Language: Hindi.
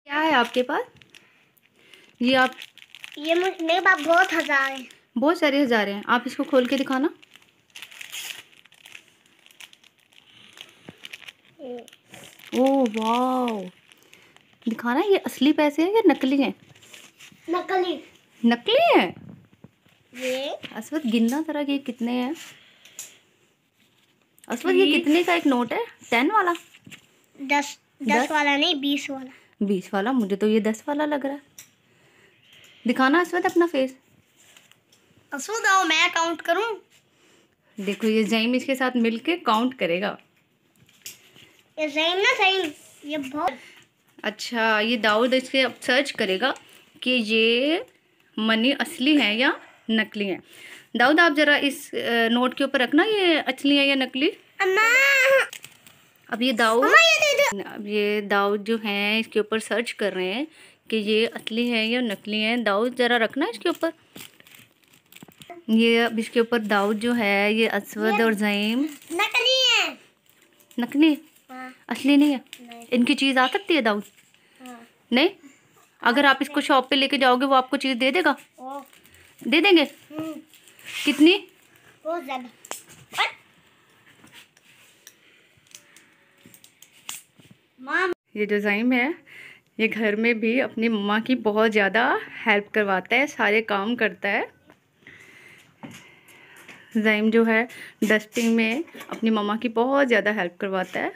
क्या है आपके पास? ये आप ये मेरे पास बहुत हजार है। बहुत सारे हज़ार हैं। आप इसको खोल के दिखाना। ओह वाह, दिखाना। ये असली पैसे हैं या नकली हैं? नकली। नकली हैं। ये अस्वद गिनना जरा, ये कितने हैं? अस्वद ये कितने का एक नोट है? 10 वाला? 10 वाला नहीं, 20 वाला। 20 वाला? मुझे तो ये 10 वाला लग रहा है। दिखाना अस्वद अपना फेस। असुद आओ, मैं काउंट करूं। देखो, ये ज़ईम इसके साथ मिलके काउंट करेगा। ये ज़ईम ना ज़ईम, ये बहुत अच्छा, ये दाऊद इसके अब सर्च करेगा कि ये मनी असली है या नकली है। दाऊद, आप ज़रा इस नोट के ऊपर रखना, ये असली है या नकली। अम्मा, अब ये दाऊद अम्मा ये दे दो। अब ये दाऊद जो हैं इसके ऊपर सर्च कर रहे हैं कि ये असली है या नकली है। दाऊद ज़रा रखना इसके ऊपर। ये अब इसके ऊपर दाऊद जो है, ये अस्वद और ज़ईम नकली है। नकली, हाँ। असली नहीं है। नहीं। इनकी चीज़ आ सकती है दाऊद? हाँ। नहीं। अगर आप इसको शॉप पे लेके जाओगे वो आपको चीज़ दे देगा? दे देंगे। कितनी? बहुत ज़्यादा। ये जो ज़ईम है, ये घर में भी अपनी मम्मा की बहुत ज़्यादा हेल्प करवाता है, सारे काम करता है। ज़ईम जो है डस्टिंग में अपनी मम्मा की बहुत ज़्यादा हेल्प करवाता है।